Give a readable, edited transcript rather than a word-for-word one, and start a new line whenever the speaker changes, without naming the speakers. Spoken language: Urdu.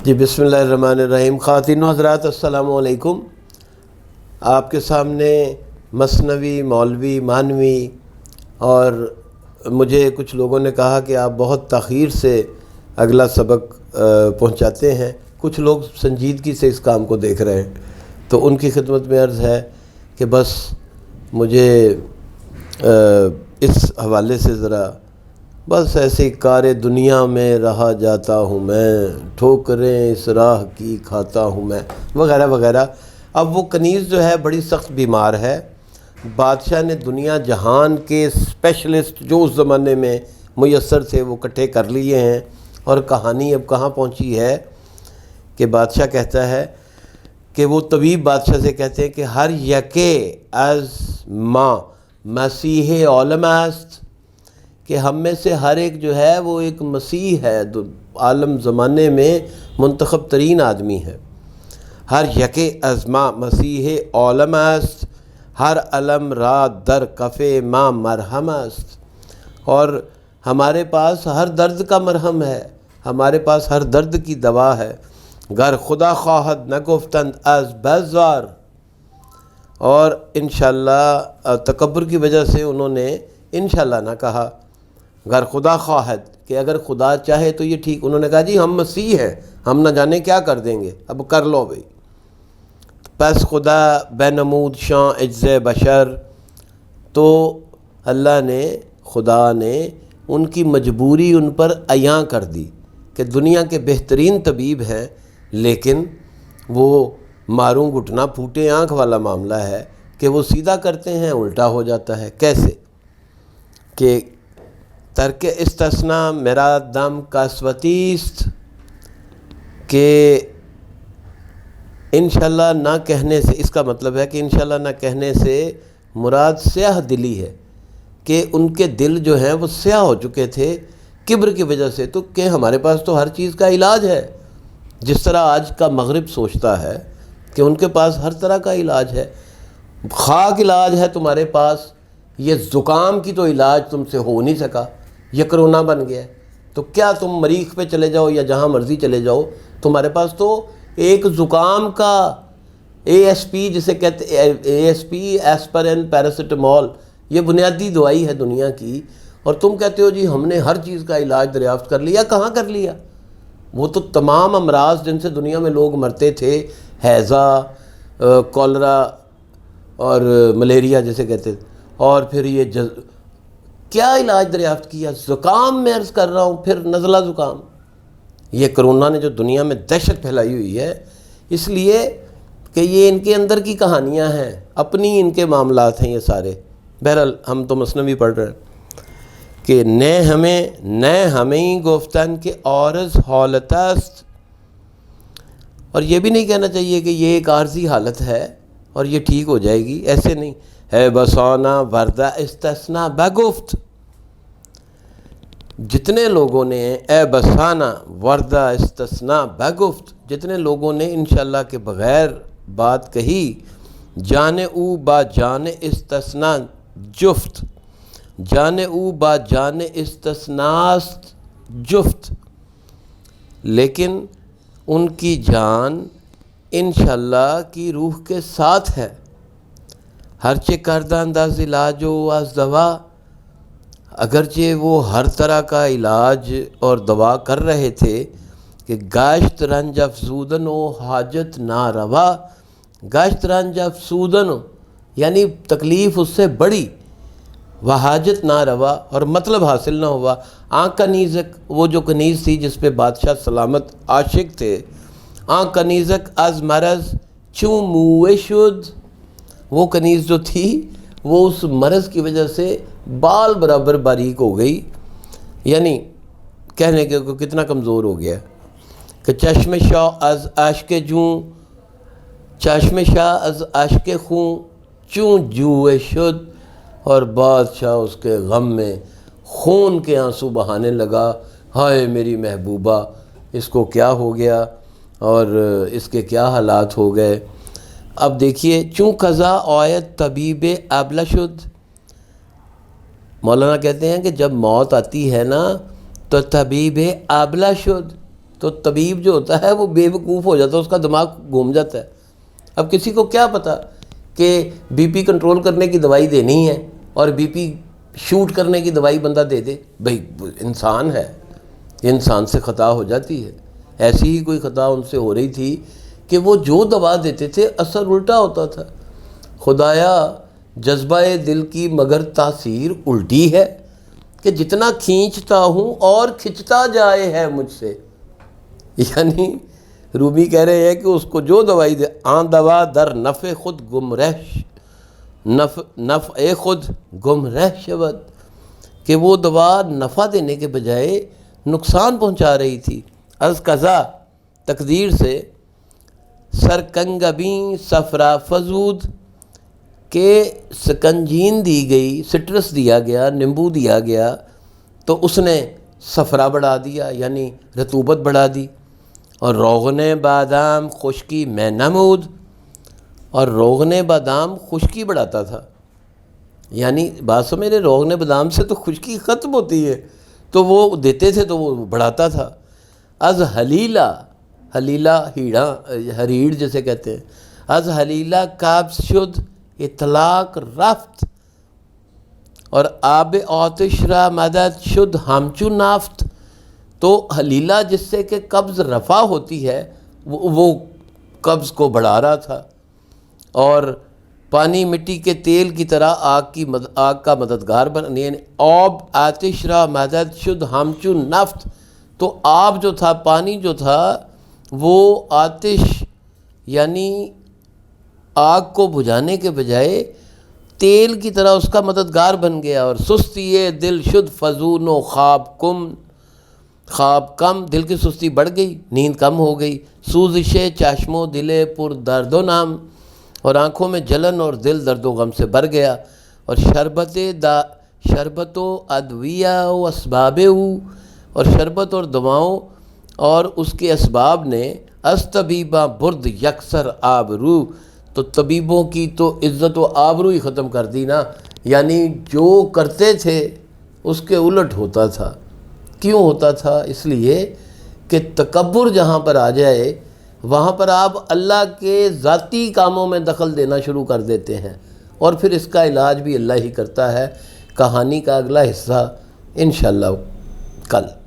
جی بسم اللہ الرحمن الرحیم۔ خواتین و حضرات السلام علیکم۔ آپ کے سامنے مثنوی، مولوی، مانوی اور مجھے کچھ لوگوں نے کہا کہ آپ بہت تاخیر سے اگلا سبق پہنچاتے ہیں، کچھ لوگ سنجیدگی سے اس کام کو دیکھ رہے ہیں، تو ان کی خدمت میں عرض ہے کہ بس مجھے اس حوالے سے ذرا بس ایسے کار دنیا میں رہا جاتا ہوں میں، ٹھوکریں اس راہ کی کھاتا ہوں میں، وغیرہ وغیرہ۔ اب وہ کنیز جو ہے بڑی سخت بیمار ہے۔ بادشاہ نے دنیا جہان کے اسپیشلسٹ جو اس زمانے میں میسر تھے وہ اکٹھے کر لیے ہیں، اور کہانی اب کہاں پہنچی ہے کہ بادشاہ کہتا ہے کہ وہ طبیب بادشاہ سے کہتے ہیں کہ ہر یکے از ماں مسیح عالم است، کہ ہم میں سے ہر ایک جو ہے وہ ایک مسیح ہے، عالم زمانے میں منتخب ترین آدمی ہے۔ ہر یکے از ماں مسیح عالم است، ہر علم را در کف ماں مرہم است، اور ہمارے پاس ہر درد کا مرہم ہے، ہمارے پاس ہر درد کی دوا ہے۔ گر خدا خواہد نگفتند از بیزار، اور انشاءاللہ تکبر کی وجہ سے انہوں نے انشاءاللہ نہ کہا۔ گر خدا خواہد کہ اگر خدا چاہے تو یہ ٹھیک، انہوں نے کہا جی ہم مسیح ہیں، ہم نہ جانے کیا کر دیں گے، اب کر لو بھئی۔ پس خدا بنمود شاں عجز بشر، تو اللہ نے، خدا نے ان کی مجبوری ان پر عیاں کر دی کہ دنیا کے بہترین طبیب ہیں، لیکن وہ ماروں گھٹنا پھوٹے آنکھ والا معاملہ ہے کہ وہ سیدھا کرتے ہیں الٹا ہو جاتا ہے۔ کیسے کہ ترک استثناء میرا دم کاسوتیست، کہ انشاءاللہ نہ کہنے سے، اس کا مطلب ہے کہ انشاءاللہ نہ کہنے سے مراد سیاہ دلی ہے، کہ ان کے دل جو ہیں وہ سیاہ ہو چکے تھے کبر کی وجہ سے، تو کہ ہمارے پاس تو ہر چیز کا علاج ہے، جس طرح آج کا مغرب سوچتا ہے کہ ان کے پاس ہر طرح کا علاج ہے۔ خاک علاج ہے تمہارے پاس، یہ زکام کی تو علاج تم سے ہو نہیں سکا، یہ کرونا بن گیا ہے، تو کیا تم مریخ پہ چلے جاؤ یا جہاں مرضی چلے جاؤ، تمہارے پاس تو ایک زکام کا اے ایس پی جسے کہتے A S P aspirin paracetamol, یہ بنیادی دوائی ہے دنیا کی، اور تم کہتے ہو جی ہم نے ہر چیز کا علاج دریافت کر لیا۔ کہاں کر لیا؟ وہ تو تمام امراض جن سے دنیا میں لوگ مرتے تھے، ہیضہ، کولرا اور ملیریا جسے کہتے تھے، اور پھر یہ کیا علاج دریافت کیا؟ زکام میں عرض کر رہا ہوں، پھر نزلہ زکام۔ یہ کرونا نے جو دنیا میں دہشت پھیلائی ہوئی ہے، اس لیے کہ یہ ان کے اندر کی کہانیاں ہیں، اپنی ان کے معاملات ہیں یہ سارے۔ بہرحال ہم تو مثنوی پڑھ رہے ہیں کہ نہ ہمیں گفتن کہ عارض حالت است، اور یہ بھی نہیں کہنا چاہیے کہ یہ ایک عارضی حالت ہے اور یہ ٹھیک ہو جائے گی، ایسے نہیں ہے۔ بسانا وردہ استثناء بگفت، جتنے لوگوں نے اے بسانا وردہ استثناء بگفت، جتنے لوگوں نے انشاءاللہ کے بغیر بات کہی، جان او با جان استثناء جفت، جان او با جان استثناست جفت، لیکن ان کی جان انشاءاللہ کی روح کے ساتھ ہے۔ ہرچہ کردہ انداز علاج و از دوا، اگرچہ وہ ہر طرح کا علاج اور دوا کر رہے تھے، کہ گاشت رنج افزودن و حاجت نہ روا، گاشت رنج افزودن یعنی تکلیف اس سے بڑی، وہ حاجت نہ روا اور مطلب حاصل نہ ہوا۔ آنکھ کنیزک، وہ جو کنیز تھی جس پہ بادشاہ سلامت عاشق تھے، آنکھ کنیزک از مرض چوں موئے شد، وہ کنیز جو تھی وہ اس مرض کی وجہ سے بال برابر باریک ہو گئی، یعنی کہنے کے کتنا کمزور ہو گیا کہ چشم شاہ از عشق جوں، چشم شاہ از عشق خوں چوں جوئے شد، اور بادشاہ اس کے غم میں خون کے آنسو بہانے لگا، ہائے میری محبوبہ، اس کو کیا ہو گیا اور اس کے کیا حالات ہو گئے۔ اب دیکھیے، چوں قضا آیت طبیب ابلہ شد، مولانا کہتے ہیں کہ جب موت آتی ہے نا تو طبیب ابلہ شد، تو طبیب جو ہوتا ہے وہ بے وقوف ہو جاتا ہے، اس کا دماغ گھوم جاتا ہے۔ اب کسی کو کیا پتہ کہ بی پی کنٹرول کرنے کی دوائی دینی ہے اور بی پی شوٹ کرنے کی دوائی بندہ دے دے؟ بھئی انسان ہے، انسان سے خطا ہو جاتی ہے۔ ایسی ہی کوئی خطا ان سے ہو رہی تھی کہ وہ جو دوا دیتے تھے اثر الٹا ہوتا تھا۔ خدایا جذبہ دل کی مگر تاثیر الٹی ہے کہ جتنا کھینچتا ہوں اور کھنچتا جائے ہے مجھ سے۔ یعنی رومی کہہ رہے ہیں کہ اس کو جو دوائی دے، آن دوا در نفع خود گم رہ، نفع خود گم رہ شود، کہ وہ دوا نفع دینے کے بجائے نقصان پہنچا رہی تھی۔ از قضا تقدیر سے سرکنگبیں صفرا فزود، کہ سکنجین دی گئی، سٹرس دیا گیا، نیمبو دیا گیا تو اس نے صفرا بڑھا دیا، یعنی رطوبت بڑھا دی۔ اور روغن بادام خشکی میں نمود، اور روغن بادام خشکی بڑھاتا تھا۔ یعنی بات سمجھ رہے، روغن بادام سے تو خشکی ختم ہوتی ہے، تو وہ دیتے تھے تو وہ بڑھاتا تھا۔ از حلیلہ، حلیلہ ہیڑا، ہریڑ جسے کہتے ہیں، از حلیلہ قابض شد اطلاق رفت، اور آب آتش را مدد شد ہمچو نافت۔ تو حلیلہ جس سے کہ قبض رفع ہوتی ہے وہ قبض کو بڑھا رہا تھا، اور پانی مٹی کے تیل کی طرح آگ کا مددگار بن، یعنی آب آتش را مدد شد ہمچو نفت۔ تو آب جو تھا، پانی جو تھا، وہ آتش یعنی آگ کو بجھانے کے بجائے تیل کی طرح اس کا مددگار بن گیا۔ اور سستی دل شد فزون و خواب کم، دل کی سستی بڑھ گئی، نیند کم ہو گئی۔ سوزش چشم و دل پر درد و نم، اور آنکھوں میں جلن اور دل درد و غم سے بھر گیا۔ اور شربت و ادویہ و اسباب، اور شربت اور دواؤں اور اس کے اسباب نے از طبیباں برد یکسر آبرو، تو طبیبوں کی تو عزت و آبرو ہی ختم کر دی نا۔ یعنی جو کرتے تھے اس کے الٹ ہوتا تھا۔ کیوں ہوتا تھا؟ اس لیے کہ تکبر جہاں پر آ جائے وہاں پر آپ اللہ کے ذاتی کاموں میں دخل دینا شروع کر دیتے ہیں، اور پھر اس کا علاج بھی اللہ ہی کرتا ہے۔ کہانی کا اگلا حصہ انشاءاللہ کل۔